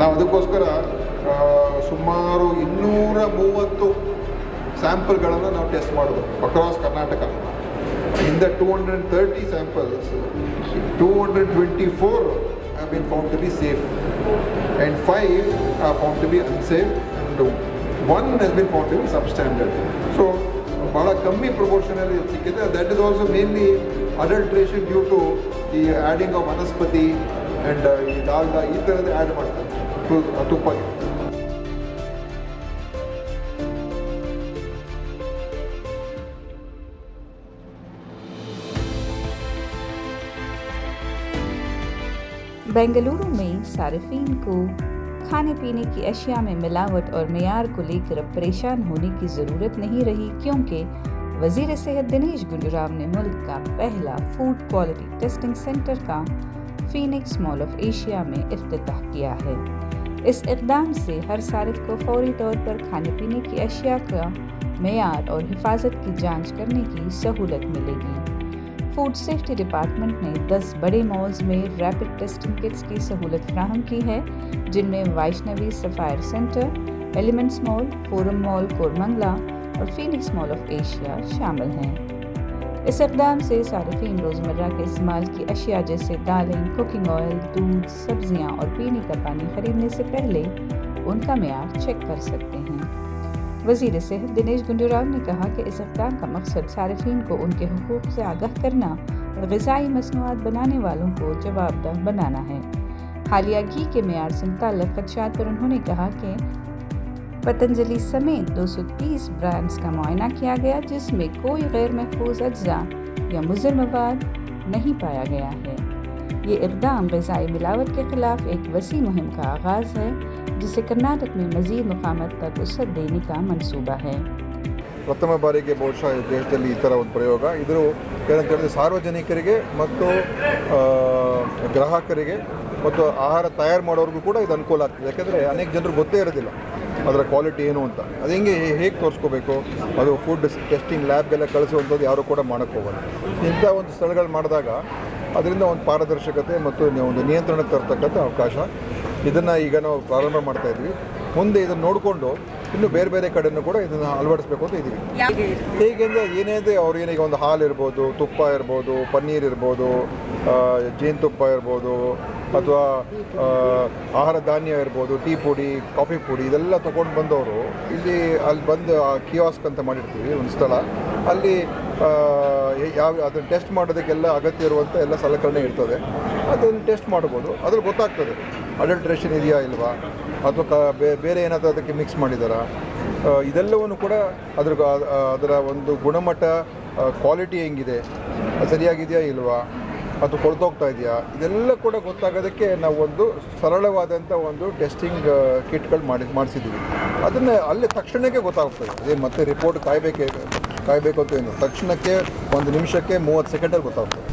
ನಾವು ಅದಕ್ಕೋಸ್ಕರ ಸುಮಾರು 230 ಸ್ಯಾಂಪಲ್ಗಳನ್ನು ನಾವು ಟೆಸ್ಟ್ ಮಾಡೋದು across Karnataka. In the 230 samples, 224 have been found to be safe and 5 are found to be unsafe and 1 has been found to be substandard. So ಭಾಳ ಕಮ್ಮಿ ಪ್ರಪೋರ್ಷನಲ್ಲಿ ಸಿಕ್ಕಿದೆ. That is also mainly adulteration due to ಈ adding of Vanaspati and ಈ ದಾಲ್ದ ಈ ಥರದ್ದು add ಮಾಡ್ತಾರೆ ತುಪ್ಪಗೆ. बेंगलुरु में सार्फिन को खाने पीने की अशिया में मिलावट और मेयार को लेकर अब परेशान होने की ज़रूरत नहीं रही, क्योंकि वज़ीर सेहत दिनेश गुंडूराव ने मुल्क का पहला फूड क्वालिटी टेस्टिंग सेंटर का फीनिक्स मॉल ऑफ एशिया में इफ्तिताह किया है। इस इक़दाम से हर सारिफ को फौरी तौर पर खाने पीने की अशिया का मेयार और हिफाजत की जाँच करने की सहूलत मिलेगी। फूड सेफ्टी डिपार्टमेंट ने 10 बड़े मॉल्स में रैपिड टेस्टिंग किट्स की सहूलत फराहम की है, जिनमें Vaishnavi sapphire centre, elements mall, forum mall Koramangala और फीनिक्स मॉल ऑफ एशिया शामिल हैं। इस इक़दाम से सारिफीन रोज़मर्रा के इस्तेमाल की अशिया जैसे दालें, कुकिंग ऑयल, दूध, सब्जियां और पीने का पानी ख़रीदने से पहले उनका मेयार चेक कर सकते हैं। वज़ीर सेहत दिनेश गुंडूराव ने कहा कि इस इक़दाम का मकसद सारिफीन को उनके हुकूक़ से आगाह करना और ग़िज़ाई मसनूआत बनाने वालों को जवाबदेह बनाना है। हालिया घी के मेयार से मुताल्लिक़ ख़दशात पर उन्होंने कहा कि पतंजलि समेत 230 ब्रांड्स का मुआयना किया गया, जिसमें कोई गैर महफूज अज्जा या मुज़र मवाद नहीं पाया गया है। ये इक़दाम ग़िज़ाई मिलावट के ख़िलाफ़ एक वसी मुहिम का आगाज़ है, जिसे कर्नाटक में मज़ीद मुक़ामत तक वसअत देने का मंसूबा है। ಪ್ರಥಮ ಬಾರಿಗೆ ಬಹುಶಃ ದೇಶದಲ್ಲಿ ಈ ಥರ ಒಂದು ಪ್ರಯೋಗ. ಇದು ಏನಂತ ಹೇಳಿದ್ರೆ ಸಾರ್ವಜನಿಕರಿಗೆ ಮತ್ತು ಗ್ರಾಹಕರಿಗೆ ಮತ್ತು ಆಹಾರ ತಯಾರು ಮಾಡೋರಿಗೂ ಕೂಡ ಇದು ಅನುಕೂಲ ಆಗ್ತದೆ. ಯಾಕೆಂದರೆ ಅನೇಕ ಜನರು ಗೊತ್ತೇ ಇರೋದಿಲ್ಲ ಅದರ ಕ್ವಾಲಿಟಿ ಏನು ಅಂತ. ಅದು ಹೇಗೆ ತೋರಿಸ್ಕೋಬೇಕು, ಅದು ಫುಡ್ ಟೆಸ್ಟಿಂಗ್ ಲ್ಯಾಬ್ಗೆಲ್ಲ ಕಳಿಸುವಂಥದ್ದು ಯಾರು ಕೂಡ ಮಾಡೋಕ್ಕೆ ಹೋಗಲ್ಲ. ಇಂಥ ಒಂದು ಸ್ಥಳಗಳು ಮಾಡಿದಾಗ ಅದರಿಂದ ಒಂದು ಪಾರದರ್ಶಕತೆ ಮತ್ತು ಒಂದು ನಿಯಂತ್ರಣಕ್ಕೆ ತರ್ತಕ್ಕಂಥ ಅವಕಾಶ. ಇದನ್ನು ಈಗ ನಾವು ಪ್ರಾರಂಭ ಮಾಡ್ತಾಯಿದ್ವಿ. ಮುಂದೆ ಇದನ್ನು ನೋಡಿಕೊಂಡು ಇನ್ನು ಬೇರೆ ಬೇರೆ ಕಡೆಯೂ ಕೂಡ ಇದನ್ನು ಅಳವಡಿಸ್ಬೇಕು ಅಂತ ಇದ್ದೀವಿ. ಹೇಗೆಂದರೆ ಏನೇನಿದೆ ಅವ್ರಿಗೇನೀಗ ಒಂದು ಹಾಲು ಇರ್ಬೋದು, ತುಪ್ಪ ಇರ್ಬೋದು, ಪನ್ನೀರ್ ಇರ್ಬೋದು, ಜೇನುತುಪ್ಪ ಇರ್ಬೋದು, ಅಥವಾ ಆಹಾರ ಧಾನ್ಯ ಇರ್ಬೋದು, ಟೀ ಪುಡಿ, ಕಾಫಿ ಪುಡಿ, ಇದೆಲ್ಲ ತೊಗೊಂಡು ಬಂದವರು ಅಲ್ಲಿ ಬಂದು ಕಿಯಾಸ್ಕ್ ಅಂತ ಮಾಡಿರ್ತೀವಿ ಒಂದು ಸ್ಥಳ. ಅಲ್ಲಿ ಅದನ್ನು ಟೆಸ್ಟ್ ಮಾಡೋದಕ್ಕೆಲ್ಲ ಅಗತ್ಯ ಇರುವಂಥ ಎಲ್ಲ ಸಲಕರಣೆ ಇರ್ತದೆ. ಅದನ್ನು ಟೆಸ್ಟ್ ಮಾಡ್ಬೋದು. ಅದ್ರಲ್ಲಿ ಗೊತ್ತಾಗ್ತದೆ ಅಡಲ್ಟ್ರೇಷನ್ ಇದೆಯಾ ಇಲ್ವಾ, ಅಥವಾ ಬೇರೆ ಏನಾದರೂ ಅದಕ್ಕೆ ಮಿಕ್ಸ್ ಮಾಡಿದಾರಾ, ಇದೆಲ್ಲವನ್ನು ಕೂಡ ಅದರ ಒಂದು ಗುಣಮಟ್ಟ, ಕ್ವಾಲಿಟಿ ಹೆಂಗಿದೆ, ಸರಿಯಾಗಿದೆಯಾ ಇಲ್ವಾ, ಅಥವಾ ಕೊಳ್ತೋಗ್ತಾ ಇದೆಯಾ, ಇದೆಲ್ಲ ಕೂಡ ಗೊತ್ತಾಗೋದಕ್ಕೆ ನಾವು ಒಂದು ಸರಳವಾದಂಥ ಒಂದು ಟೆಸ್ಟಿಂಗ್ ಕಿಟ್ಗಳು ಮಾಡಿಸಿದ್ದೀವಿ. ಅದನ್ನು ಅಲ್ಲಿ ತಕ್ಷಣಕ್ಕೆ ಗೊತ್ತಾಗ್ತದೆ. ಅದೇ ಮತ್ತೆ ರಿಪೋರ್ಟ್ ಕಾಯಬೇಕು ಅಂತ ಏನು, ತಕ್ಷಣಕ್ಕೆ 1 ನಿಮಿಷಕ್ಕೆ 30 ಸೆಕೆಂಡಲ್ಲಿ ಗೊತ್ತಾಗ್ತದೆ.